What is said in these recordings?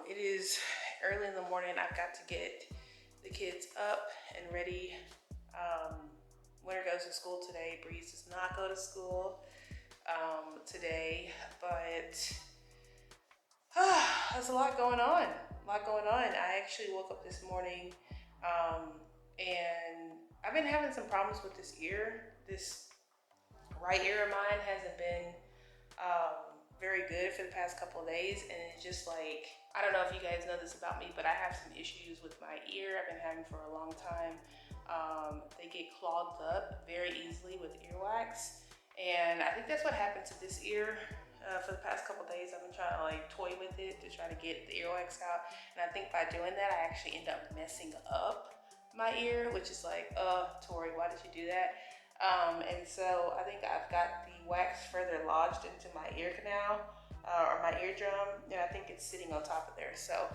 It is early in the morning. I've got to get the kids up and ready. Winter goes to school today. Breeze does not go to school today, but there's a lot going on. I actually woke up this morning and I've been having some problems with this ear. This right ear of mine hasn't been very good for the past couple of days, and it's just like, I don't know if you guys know this about me, but I have some issues with my ear. I've been having for a long time. They get clogged up very easily with earwax, and I think that's what happened to this ear. For the past couple of days, I've been trying to like toy with it to try to get the earwax out, and I think by doing that, I actually end up messing up my ear, which is like, Tori, why did you do that? And so I think I've got the wax further lodged into my ear canal or my eardrum, and I think it's sitting on top of there. So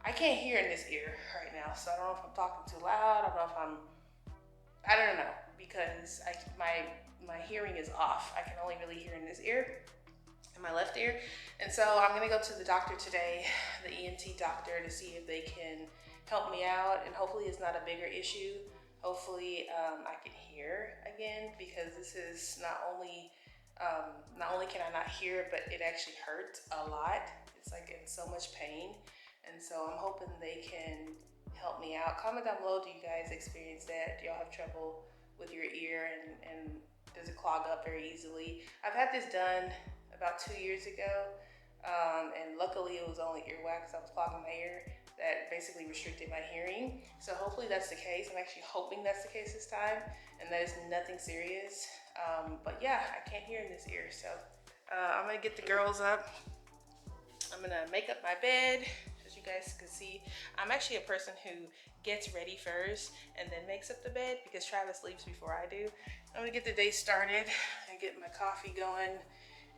I can't hear in this ear right now. So I don't know if I'm talking too loud. I don't know, because my hearing is off. I can only really hear in this ear, in my left ear. And so I'm gonna go to the doctor today, the ENT doctor, to see if they can help me out, and hopefully it's not a bigger issue. Hopefully I can hear again, because this is not only can I not hear, but it actually hurts a lot. It's like in so much pain. And so I'm hoping they can help me out. Comment down below, do you guys experience that? Do y'all have trouble with your ear, and does it clog up very easily? I've had this done about 2 years ago, and luckily it was only earwax that was clogging my ear that basically restricted my hearing. So hopefully that's the case. I'm actually hoping that's the case this time, and that is nothing serious. But yeah, I can't hear in this ear. So I'm gonna get the girls up. I'm gonna make up my bed. As you guys can see, I'm actually a person who gets ready first and then makes up the bed, because Travis leaves before I do. I'm gonna get the day started and get my coffee going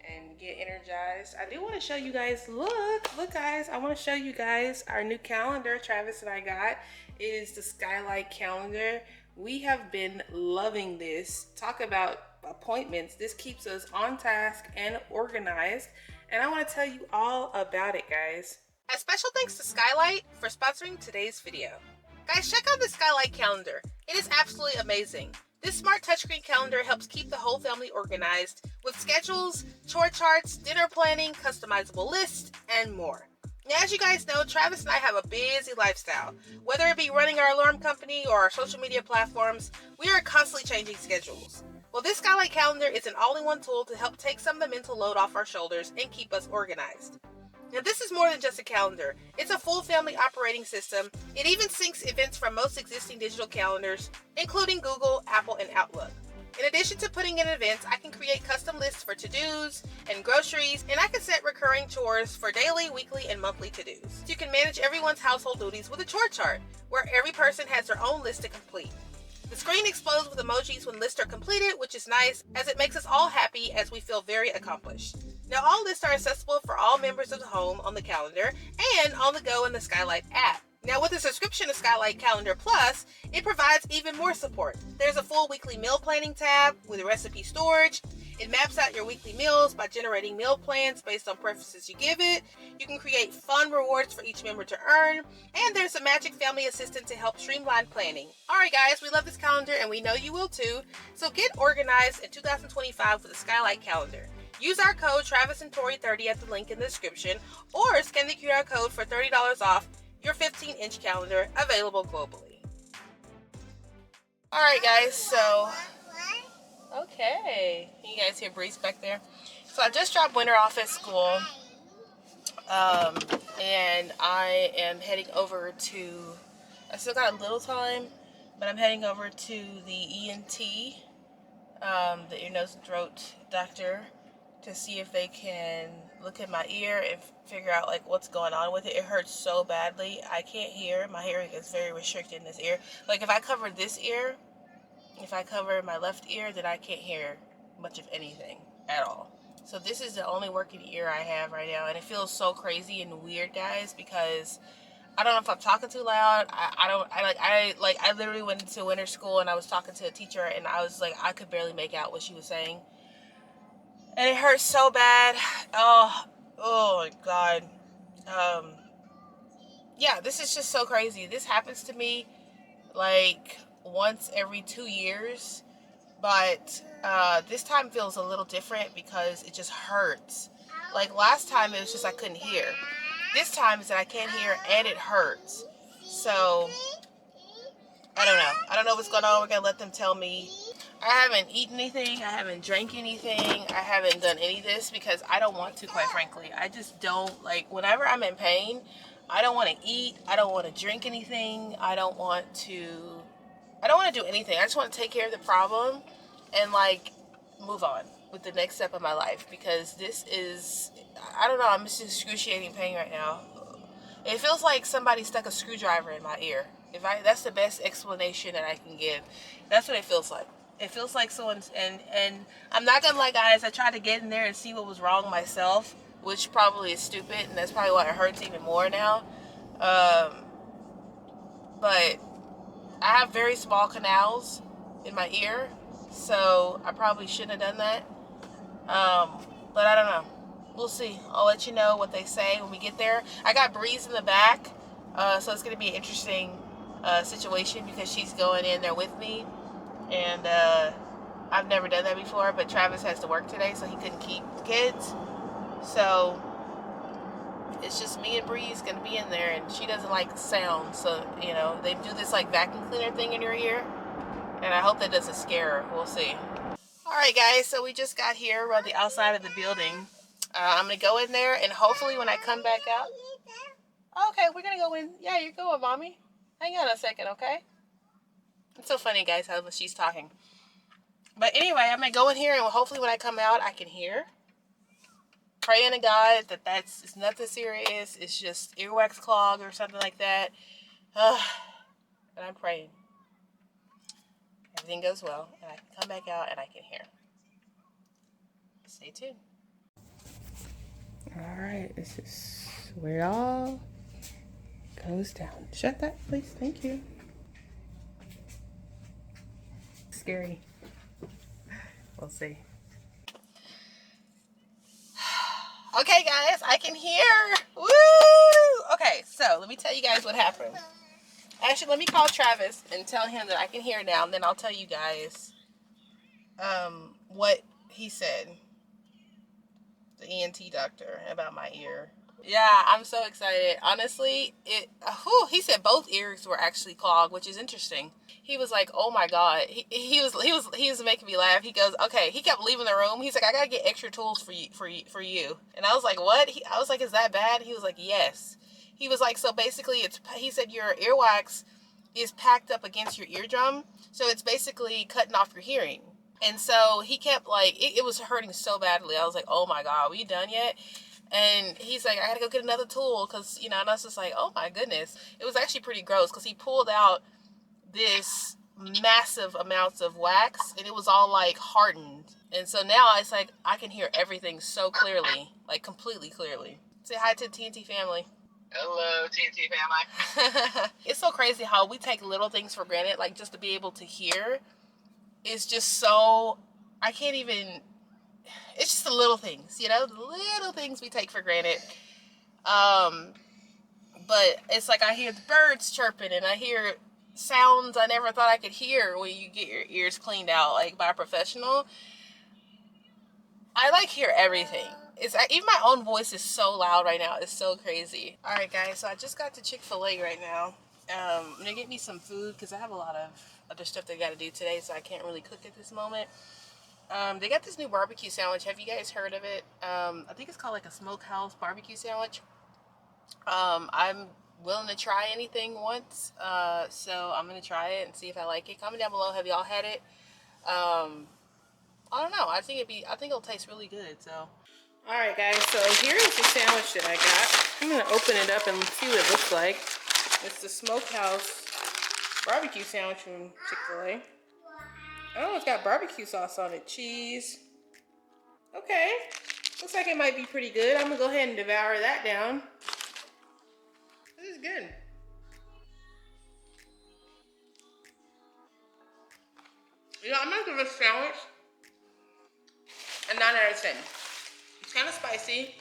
and get energized. I do want to show you guys, look guys, I want to show you guys our new calendar Travis and I got. It is the Skylight calendar. We have been loving this. Talk about appointments. This keeps us on task and organized, and I want to tell you all about it, guys. A special thanks to Skylight for sponsoring today's video. Guys, check out the Skylight calendar. It is absolutely amazing. This smart touchscreen calendar helps keep the whole family organized with schedules, chore charts, dinner planning, customizable lists, and more. Now, as you guys know, Travis and I have a busy lifestyle. Whether it be running our alarm company or our social media platforms, we are constantly changing schedules. Well, this Skylight calendar is an all-in-one tool to help take some of the mental load off our shoulders and keep us organized. Now, this is more than just a calendar. It's a full family operating system. It even syncs events from most existing digital calendars, including Google, Apple, and Outlook. In addition to putting in events, I can create custom lists for to-dos and groceries, and I can set recurring chores for daily, weekly, and monthly to-dos. You can manage everyone's household duties with a chore chart, where every person has their own list to complete. The screen explodes with emojis when lists are completed, which is nice, as it makes us all happy as we feel very accomplished. Now, all lists are accessible for all members of the home on the calendar and on the go in the Skylight app. Now, with a subscription to Skylight Calendar Plus, it provides even more support. There's a full weekly meal planning tab with recipe storage. It maps out your weekly meals by generating meal plans based on preferences you give it. You can create fun rewards for each member to earn. And there's a magic family assistant to help streamline planning. Alright guys, we love this calendar and we know you will too. So get organized in 2025 with the Skylight Calendar. Use our code Travis and Tori 30 at the link in the description, or scan the QR code for $30 off your 15-inch calendar, available globally. Alright guys, so okay, you guys hear Breeze back there? So I just dropped Winter off at school, and I am heading over to, I still got a little time, but I'm heading over to the ENT, the ear, nose, and throat doctor, to see if they can look at my ear and figure out like what's going on with it. It hurts so badly. I can't hear. My hearing is very restricted in this ear. Like if I cover this ear, if I cover my left ear, then I can't hear much of anything at all. So this is the only working ear I have right now, and it feels so crazy and weird, guys, because I don't know if I'm talking too loud. I literally went into winter school and I was talking to a teacher, and I was like, I could barely make out what she was saying. And it hurts so bad. Oh my God. yeah, this is just so crazy. This happens to me like once every 2 years, but this time feels a little different because it just hurts. Like last time it was just I couldn't hear. This time is that I can't hear and it hurts. So I don't know. I don't know what's going on. We're gonna let them tell me. I haven't eaten anything. I haven't drank anything. I haven't done any of this because I don't want to, quite frankly. I just don't, like, whenever I'm in pain, I don't want to eat. I don't want to drink anything. I don't want to do anything. I just want to take care of the problem and, like, move on with the next step of my life because this is, I don't know, I'm just in excruciating pain right now. It feels like somebody stuck a screwdriver in my ear. That's the best explanation that I can give. That's what it feels like. It feels like someone's, and I'm not gonna lie, guys. I tried to get in there and see what was wrong myself, which probably is stupid, and that's probably why it hurts even more now. But I have very small canals in my ear, so I probably shouldn't have done that. But I don't know. We'll see. I'll let you know what they say when we get there. I got Breeze in the back, so it's going to be an interesting situation because she's going in there with me. And I've never done that before, but Travis has to work today, so he couldn't keep the kids. So it's just me and Breeze going to be in there, and she doesn't like sound. So, you know, they do this like vacuum cleaner thing in your ear, and I hope that doesn't scare her. We'll see. Alright guys, so we just got here. We're on the outside of the building. I'm going to go in there and hopefully when I come back out... Okay, we're going to go in. Yeah, you're going, Mommy. Hang on a second, okay? It's so funny, guys, how she's talking. But anyway, I'm going to go in here and hopefully when I come out, I can hear. Praying to God that it's nothing serious. It's just earwax clog or something like that. And I'm praying. Everything goes well and I can come back out and I can hear. Stay tuned. Alright, this is where it all goes down. Shut that, please. Thank you. Scary. We'll see. Okay, guys, I can hear. Woo! Okay, so let me tell you guys what happened. Actually, let me call Travis and tell him that I can hear now, and then I'll tell you guys what he said. The ENT doctor about my ear. Yeah, I'm so excited. Honestly, he said both ears were actually clogged, which is interesting. He was like, "Oh my God." He was making me laugh. He goes, "Okay." He kept leaving the room. He's like, "I got to get extra tools for you." And I was like, "What?" I was like, "Is that bad?" He was like, "Yes." He was like, "So basically he said your earwax is packed up against your eardrum, so it's basically cutting off your hearing." And so he kept like, it was hurting so badly. I was like, "Oh my God, are we done yet?" And he's like, "I gotta go get another tool," because, you know, and I was just like, oh my goodness. It was actually pretty gross because he pulled out this massive amounts of wax and it was all like hardened. And so now it's like, I can hear everything so clearly, like completely clearly. Say hi to the TNT family. Hello, TNT family. It's so crazy how we take little things for granted, like just to be able to hear. It's just so, I can't even, it's just the little things, you know, the little things we take for granted. But it's like I hear the birds chirping and I hear sounds I never thought I could hear when you get your ears cleaned out, like by a professional. I like hear everything. It's even my own voice is so loud right now. It's so crazy. All right, guys. So I just got to Chick-fil-A right now. I'm gonna get me some food because I have a lot of other stuff they got to do today, so I can't really cook at this moment. They got this new barbecue sandwich. Have you guys heard of it? I think it's called like a smokehouse barbecue sandwich. I'm willing to try anything once, so I'm gonna try it and see if I like it. Comment down below. Have y'all had it? I don't know. I think it'll taste really good. So, all right, guys. So here is the sandwich that I got. I'm gonna open it up and see what it looks like. It's the smokehouse barbecue sandwich from Chick-fil-A. Oh, it's got barbecue sauce on it. Cheese. Okay. Looks like it might be pretty good. I'm gonna go ahead and devour that down. This is good. You know, I'm gonna give this sandwich a 9 out of 10. It's kind of spicy.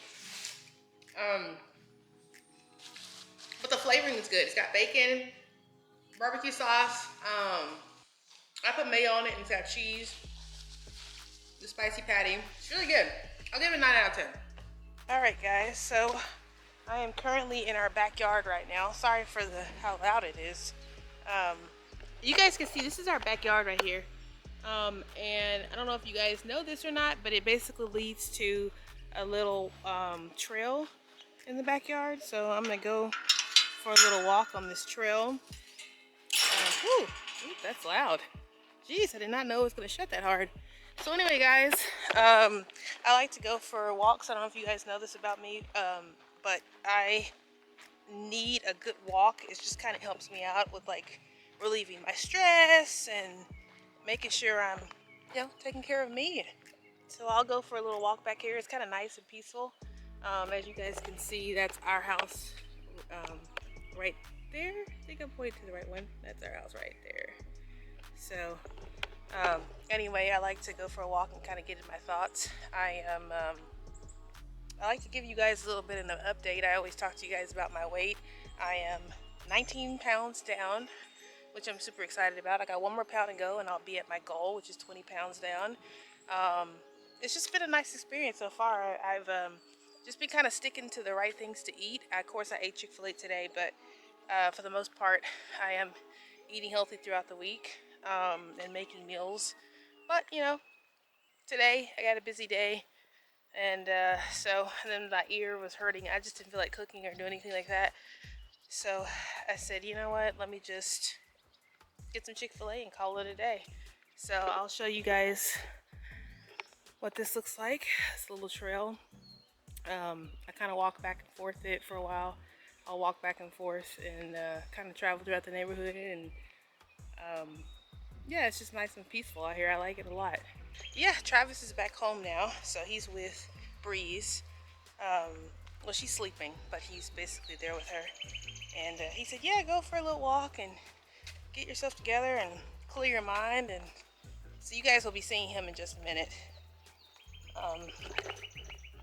But the flavoring good. It's got bacon, barbecue sauce. I put mayo on it and it's got cheese. The spicy patty. It's really good. I'll give it a 9 out of 10. All right, guys. So I am currently in our backyard right now. Sorry for how loud it is. You guys can see this is our backyard right here. And I don't know if you guys know this or not, but it basically leads to a little trail in the backyard. So I'm gonna go for a little walk on this trail. Whew, that's loud. Jeez, I did not know it was gonna shut that hard. So anyway, guys, I like to go for walks. I don't know if you guys know this about me, but I need a good walk. It just kind of helps me out with like relieving my stress and making sure I'm, taking care of me. So I'll go for a little walk back here. It's kind of nice and peaceful. As you guys can see, that's our house right there. I think I'm pointing to the right one. That's our house right there. So anyway, I like to go for a walk and kind of get in my thoughts. I like to give you guys a little bit of an update. I always talk to you guys about my weight. I am 19 pounds down, which I'm super excited about. I got 1 more pound to go and I'll be at my goal, which is 20 pounds down. It's just been a nice experience so far. I've just been kind of sticking to the right things to eat. Of course, I ate Chick-fil-A today, but for the most part, I am eating healthy throughout the week and making meals. But, today I got a busy day. And then my ear was hurting. I just didn't feel like cooking or doing anything like that. So I said, you know what, let me just get some Chick-fil-A and call it a day. So I'll show you guys what this looks like. This little trail. I kind of walk back and forth it for a while. I'll walk back and forth and kind of travel throughout the neighborhood. And yeah, it's just nice and peaceful out here. I like it a lot. Yeah, Travis is back home now, so he's with Breeze. Well, she's sleeping, but he's basically there with her. And he said, yeah, go for a little walk and get yourself together and clear your mind. And so you guys will be seeing him in just a minute.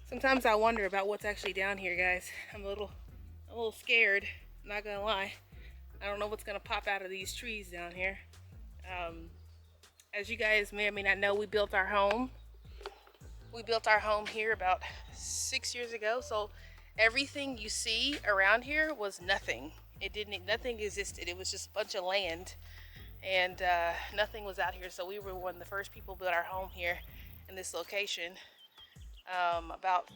Sometimes I wonder about what's actually down here, guys. I'm a little scared, I'm not gonna lie. I don't know what's gonna pop out of these trees down here. As you guys may or may not know, we built our home. We built our home here about 6 years ago. So everything you see around here was nothing. Nothing existed. It was just a bunch of land, and nothing was out here. So we were one of the first people built our home here in this location. About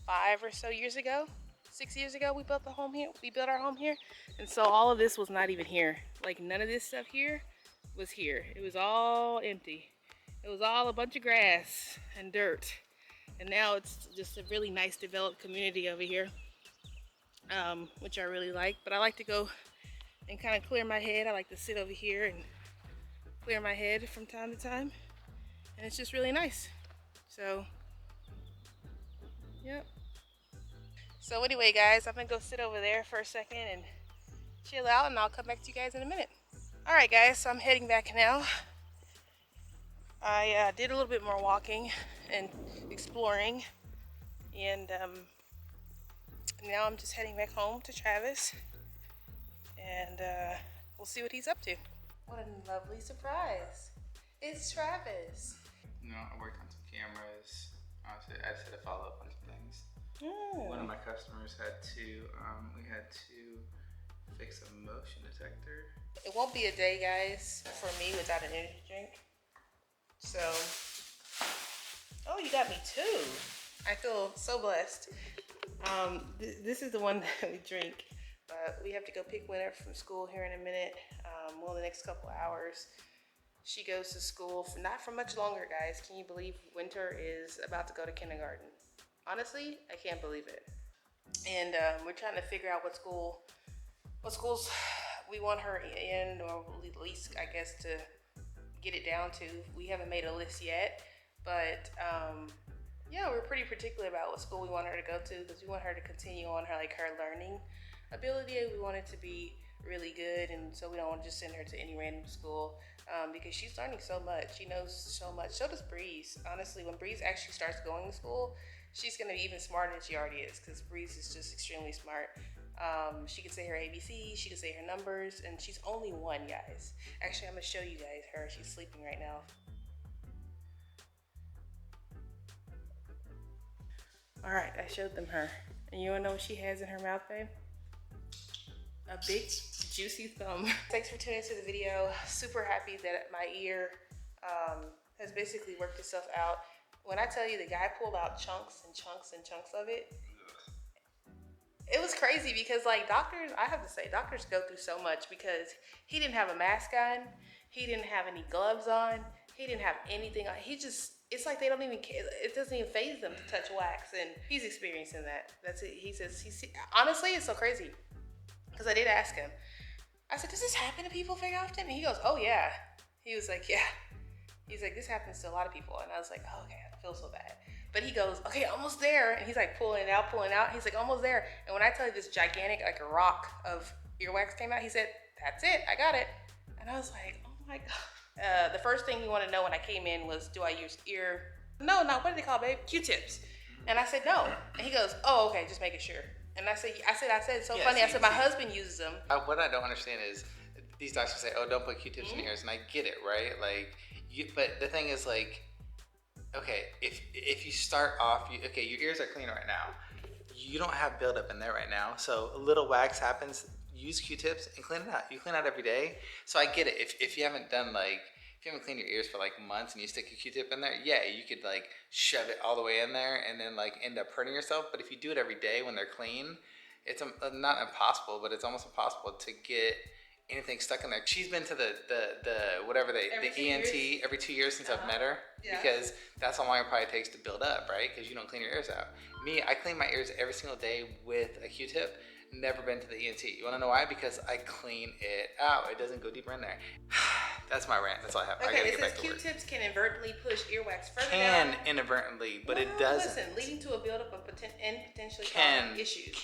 5 or so years ago, 6 years ago, we built the home here. We built our home here, and so all of this was not even here. Like none of this stuff here was here. It was all empty. It was all a bunch of grass and dirt, and now it's just a really nice developed community over here, which I really like. But I like to go and kind of clear my head. I like to sit over here and clear my head from time to time, and it's just really nice. So yep. So anyway, guys, I'm gonna go sit over there for a second and chill out, and I'll come back to you guys in a minute. All right, guys, so I'm heading back now. I did a little bit more walking and exploring, and now I'm just heading back home to Travis, and we'll see what he's up to. What a lovely surprise. It's Travis. I worked on some cameras. I just had to follow up on some things. One of my customers we had to fix a motion detector. It won't be a day, guys, for me without an energy drink. So, oh, you got me two. I feel so blessed. This is the one that we drink, but we have to go pick Winter from school here in a minute. Well, the next couple hours. She goes to school for not for much longer, guys. Can you believe Winter is about to go to kindergarten? Honestly, I can't believe it. And we're trying to figure out what schools we want her in, or at least, I guess, to get it down to. We haven't made a list yet, but yeah, we're pretty particular about what school we want her to go to, because we want her to continue on her learning ability. We want it to be really good, and so we don't want to just send her to any random school, because she's learning so much. She knows so much. So does Breeze. Honestly, when Breeze actually starts going to school, she's going to be even smarter than she already is, because Breeze is just extremely smart. She can say her ABC, she can say her numbers, and she's only one, guys. Actually, I'm gonna show you guys her. She's sleeping right now. All right, I showed them her. And you wanna know what she has in her mouth, babe? A big, juicy thumb. Thanks for tuning into the video. Super happy that my ear has basically worked itself out. When I tell you the guy pulled out chunks and chunks and chunks of it, it was crazy because like doctors, I have to say, doctors go through so much because he didn't have a mask on, he didn't have any gloves on, he didn't have anything on. He just, it's like they don't even care. It doesn't even faze them to touch wax, and he's experiencing that. That's it. He says, honestly, it's so crazy because I did ask him. I said, does this happen to people very often? And he goes, oh yeah. He was like, yeah. He's like, this happens to a lot of people. And I was like, oh, okay, I don't feel so bad. But he goes, okay, almost there. And he's like pulling it out, pulling it out. He's like, almost there. And when I tell you this gigantic, like a rock of earwax came out, he said, that's it, I got it. And I was like, oh my God. The first thing he wanted to know when I came in was, do I use what do they call it, babe? Q-tips. And I said, no. And he goes, oh, okay, just making sure. And I said, it's so funny. I said, my husband uses them. What I don't understand is these doctors say, oh, don't put Q-tips in your ears. And I get it, right? Like, but the thing is, like, okay, if you start off, your ears are clean right now. You don't have buildup in there right now. So a little wax happens, use Q-tips and clean it out. You clean it out every day. So I get it. If you haven't done if you haven't cleaned your ears for like months and you stick a Q-tip in there, yeah, you could like shove it all the way in there and then like end up hurting yourself. But if you do it every day when they're clean, it's not impossible, but it's almost impossible to get anything stuck in there. She's been to the whatever the ENT every 2 years since I've met her, because that's how long it probably takes to build up, right? Because you don't clean your ears out. Me, I clean my ears every single day with a Q-tip. Never been to the ENT. You want to know why? Because I clean it out. It doesn't go deeper in there. That's my rant. That's all I have. Okay, I gotta it get says back to work. Q-tips can inadvertently push earwax further down. Inadvertently, but it doesn't. Listen, leading to a buildup of potentially causing issues.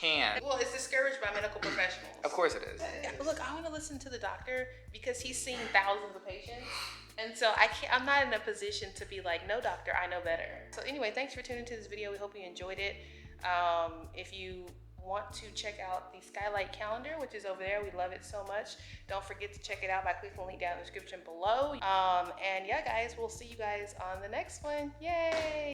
Well, it's discouraged by medical professionals. Of course it is. Look, I want to listen to the doctor because he's seen thousands of patients. And so I'm not in a position to be like, no doctor, I know better. So anyway, thanks for tuning into this video. We hope you enjoyed it. If you want to check out the Skylight calendar, which is over there, we love it so much. Don't forget to check it out by clicking the link down in the description below. And yeah, guys, we'll see you guys on the next one. Yay!